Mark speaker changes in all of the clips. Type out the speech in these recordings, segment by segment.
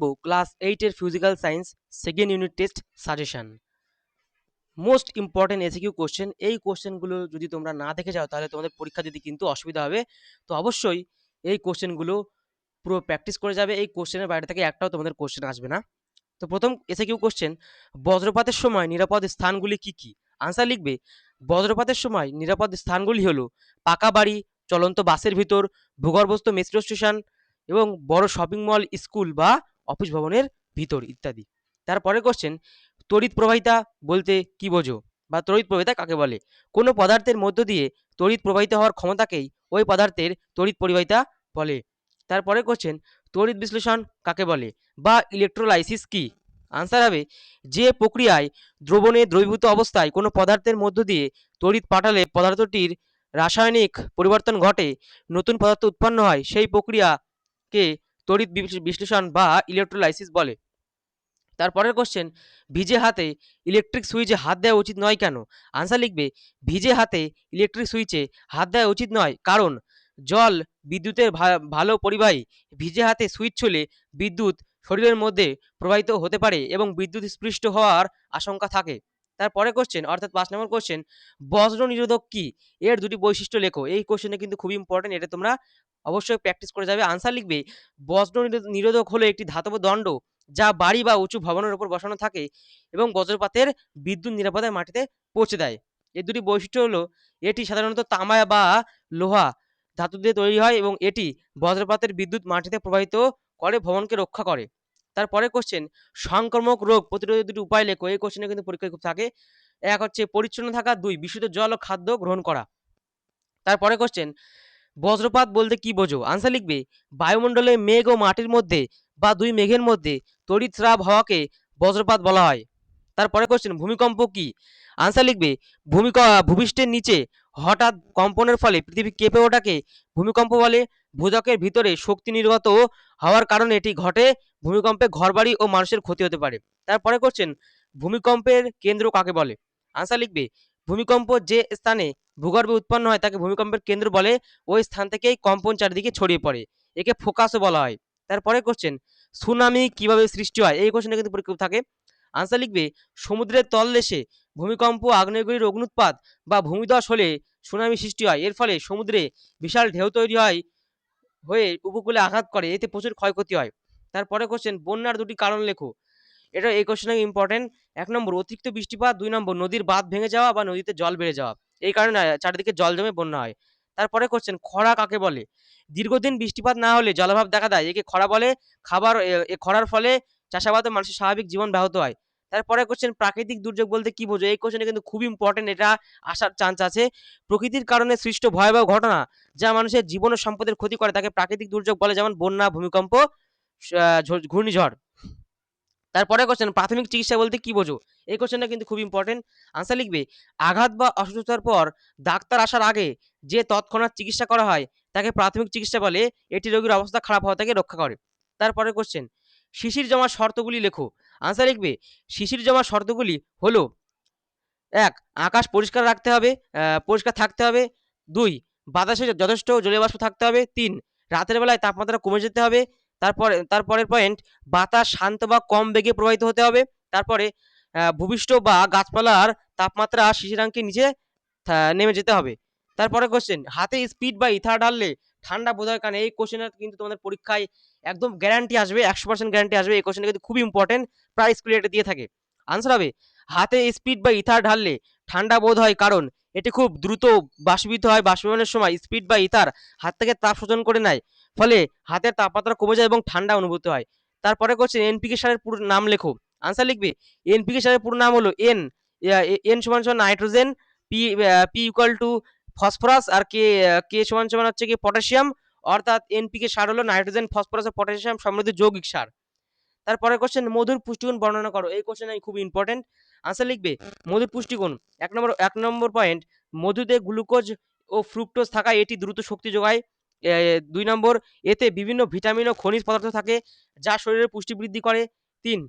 Speaker 1: দেখব ক্লাস 8-এর physical science second unit test suggestion. Most important SAQ question. এই কোশ্চেনগুলো যদি তোমরা না দেখে যাও তাহলে তোমাদের পরীক্ষা দিতে কিন্তু অসুবিধা হবে। তো অবশ্যই এই কোশ্চেনগুলো পুরো প্র্যাকটিস করে যাবে। এই কোশ্চেনের বাইরে থেকে একটাও তোমাদের কোশ্চেন আসবে না। তো প্রথম এসিকিউ কোশ্চেন, বজ্রপাতের সময় নিরাপদ স্থানগুলি কি কি? আনসার লিখবে, বজ্রপাতের সময় নিরাপদ স্থানগুলি হলো পাকা বাড়ি, চলন্ত বাসের ভিতর, ভূগর্ভস্থ মেট্রো স্টেশন এবং বড় শপিং মল, স্কুল বা অফিস ভবনের ভিতর ইত্যাদি। তারপরে কোশ্চেন, তড়িৎ প্রবাহিতা বলতে কি বোঝো বা তড়িৎ প্রবাহিতা কাকে বলে? কোনো পদার্থের মধ্য দিয়ে তড়িৎ প্রবাহিত হওয়ার ক্ষমতাকেই ওই পদার্থের তড়িৎ পরিবাহিতা বলে। তারপরে কোশ্চেন, তড়িৎ বিশ্লেষণ কাকে বলে বা ইলেকট্রোলাইসিস কি? আনসার হবে, যে প্রক্রিয়ায় দ্রবণে দ্রবীভূত অবস্থায় কোনো পদার্থের মধ্য দিয়ে তড়িৎ পাঠালে পদার্থটির রাসায়নিক পরিবর্তন ঘটে, নতুন পদার্থ উৎপন্ন হয়, সেই প্রক্রিয়াকে তড়িৎ বিশ্লেষণ বা ইলেকট্রোলাইসিস বলে। তারপরের কোশ্চেন, ভিজে হাতে ইলেকট্রিক সুইচে হাত দেওয়া উচিত নয় কেন? আনসার লিখবে, ভিজে হাতে ইলেকট্রিক সুইচে হাত দেওয়া উচিত নয় কারণ জল বিদ্যুতের ভালো পরিবাহী। ভিজে হাতে সুইচ ছুঁলে বিদ্যুৎ শরীরের মধ্যে প্রবাহিত হতে পারে এবং বিদ্যুৎ স্পৃষ্ট হওয়ার আশঙ্কা থাকে। তারপরে কোশ্চেন অর্থাৎ 5 নম্বর কোশ্চেন, বজ্র নিরোধক কি? এর দুটি বৈশিষ্ট্য লেখো। এই কোশ্চেনটা কিন্তু খুবই ইম্পর্টেন্ট, এটা তোমরা অবশ্যই প্র্যাকটিস করে যাবে। আনসার লিখবে, বজ্র নিরোধক হলো একটি ধাতব দণ্ড যা বাড়ি বা উঁচু ভবনের উপর বসানো থাকে এবং বজ্রপাতের বিদ্যুৎ নিরাপদে মাটিতে পৌঁছে দেয়। এর দুটি বৈশিষ্ট্য হলো, এটি সাধারণত তামা বা লোহা ধাতু দিয়ে তৈরি হয় এবং এটি বজ্রপাতের বিদ্যুৎ মাটিতে প্রবাহিত করে ভবনকে রক্ষা করে। তারপরে কোশ্চেন, সংক্রামক রোগ প্রতিরোধের দুটি উপায় লেখো। এই কোশ্চেনে কিন্তু পরীক্ষায় খুব থাকে। এক হচ্ছে পরিচ্ছন্ন থাকা, 2 বিশুদ্ধ জল ও খাদ্য গ্রহণ করা। তারপরে কোশ্চেন, বজ্রপাত বলতে কি বোঝো? আনসার লিখবে, বায়ুমণ্ডলে মেঘ ও মাটির মধ্যে বা দুই মেঘের মধ্যে তড়িৎস্রাব হওয়াকে বজ্রপাত বলা হয়। তারপরে কোশ্চেন, ভূমিকম্প কি? আনসার লিখবে, ভূপৃষ্ঠের নিচে হঠাৎ কম্পনের ফলে পৃথিবী কেঁপে ওঠাকে ভূমিকম্প বলে। ভূত্বকের ভিতরে শক্তি নির্গত হওয়ার কারণে এটি ঘটে। ভূমিকম্পে ঘরবাড়ি ও মানুষের ক্ষতি হতে পারে। তারপরে কোশ্চেন, ভূমিকম্পের কেন্দ্র কাকে বলে? আনসার লিখবে, ভূমিকম্প যে স্থানে ভূগর্ভে উৎপন্ন হয় তাকে ভূমিকম্পের কেন্দ্র বলে। ওই স্থান থেকেই কম্পন চারিদিকে ছড়িয়ে পড়ে, একে ফোকাসও বলা হয়। তারপরে কোশ্চেন, সুনামি কিভাবে সৃষ্টি হয়? এই কোশ্চেনটা কিন্তু পরীক্ষা থাকে। আনসার লিখবে, সমুদ্রের তলদেশে ভূমিকম্প, আগ্নেয়গিরির অগ্নুৎপাত বা ভূমিধস হলে সুনামি সৃষ্টি হয়। এর ফলে সমুদ্রে বিশাল ঢেউ তৈরি হয়ে উপকূলে আঘাত করে, এতে প্রচুর ক্ষয়ক্ষতি হয়। তারপরে কোশ্চেন, বন্যার দুটি কারণ লেখো। এই কোশ্চেনটা ইম্পর্টেন্ট। 1 নম্বর অতিরিক্ত বৃষ্টিপাত, 2 নম্বর নদীর বাঁধ ভেঙে যাওয়া বা নদীতে জল বেড়ে যাওয়া। এই কারণে চারিদিকে জল জমে বন্যা হয়। তারপরে কোশ্চেন, খরা কাকে বলে? দীর্ঘদিন বৃষ্টিপাত না হলে জলাভাব দেখা দেয়, একে খরা বলে। খরার ফলে চাষাবাদ ও মানুষের স্বাভাবিক জীবন ব্যাহত হয়। তারপরে কোশ্চেন, প্রাকৃতিক দুর্যোগ বলতে কি বোঝো? এই কোশ্চেনটা কিন্তু খুব ইম্পর্টেন্ট, এটা আসার চান্স আছে। প্রকৃতির কারণে সৃষ্ট ভয়াবহ ঘটনা যা মানুষের জীবন ও সম্পদের ক্ষতি করে তাকে প্রাকৃতিক দুর্যোগ বলে, যেমন বন্যা, ভূমিকম্প, ঘূর্ণিঝড়। তারপরে কোশ্চেন, প্রাথমিক চিকিৎসা বলতে কি বোঝো? এই কোশ্চেনটা কিন্তু খুব ইম্পর্টেন্ট। আনসার লিখবে, আঘাত বা অসুস্থতার পর ডাক্তার আসার আগে যে তৎক্ষণাৎ চিকিৎসা করা হয় তাকে প্রাথমিক চিকিৎসা বলে। এটি রোগীর অবস্থা খারাপ হওয়া থেকে রক্ষা করে। তারপরে কোশ্চেন, শিশির জমার শর্তগুলি লেখো। আনসার লিখবে, শিশির জমার শর্তগুলি হলো, 1 আকাশ পরিষ্কার রাখতে হবে, পরিষ্কার থাকতে হবে। 2 বাতাসে যথেষ্ট জলীয় বাষ্প থাকতে হবে। 3 রাতের বেলায় তাপমাত্রা কমে যেতে হবে। তারপরের পয়েন্ট, বাতাস শান্ত বা কম বেগে প্রবাহিত হতে হবে। তারপরে ভূপৃষ্ঠ বা গাছপালার তাপমাত্রা শিশিরাঙ্কের নিচে নেমে যেতে হবে। তারপরে কোশ্চেন, হাতে স্পিড বা ইথার ঢাললে ঠান্ডা বোধ হয় কারণ। এই কোশ্চেনটা কিন্তু তোমাদের পরীক্ষায় একদম গ্যারান্টি আসবে, 100% গ্যারান্টি আসবে। এই কোশ্চেনটা কিন্তু খুবই ইম্পর্টেন্ট, প্রায় স্কুলে এটা দিয়ে থাকে। আনসার হবে, হাতে স্পিড বা ইথার ঢাললে ঠান্ডা বোধ হয় কারণ এটি খুব দ্রুত বাষ্পীভূত হয়। বাষ্পীভবনের সময় স্পিড বা ইথার হাত থেকে তাপ শোষণ করে নেয়, ফলে হাতের তাপমাত্রা কমে যায় এবং ঠান্ডা অনুভূত হয়। তারপরে কোশ্চেন, এনপিকে সারের পুরো নাম লেখো। আনসার লিখবে, এনপিকে সারের পুরো নাম হলো এন সমান সমান nitrogen, P P equal to phosphorus, আর কে কে সমান সমান হচ্ছে কি পটাশিয়াম। অর্থাৎ এনপিকে সার হলো নাইট্রোজেন, ফসফরাস ও পটাশিয়াম সমৃদ্ধ যৌগিক সার। তারপরে কোশ্চেন, মধুর পুষ্টিগুণ বর্ণনা করো। এই কোশ্চেন খুব ইম্পর্টেন্ট। আনসার লিখবে, মধুর পুষ্টিগুণ, 1 নম্বর পয়েন্ট, মধুতে গ্লুকোজ ও ফ্রুক্টোজ থাকায় এটি দ্রুত শক্তি যোগায়। 2 নম্বর, এতে বিভিন্ন ভিটামিন ও খনিজ পদার্থ থাকে যা শরীরের পুষ্টি বৃদ্ধি করে। 3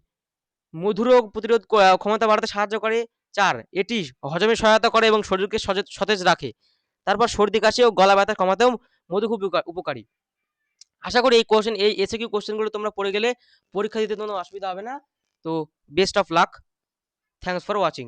Speaker 1: মধুরোগ প্রতিরোধ ক্ষমতা বাড়াতে সাহায্য করে। 4 এটি হজমে সহায়তা করে এবং শরীরকে সতেজ রাখে। তারপর সর্দি কাশি ও গলা ব্যথা কমাতেও মধু খুব উপকারী। আশা করি এই এসিকিউ কোশ্চেনগুলো তোমরা পড়ে গেলে পরীক্ষা দিতে কোনো অসুবিধা হবে না। তো best of luck. Thanks for watching.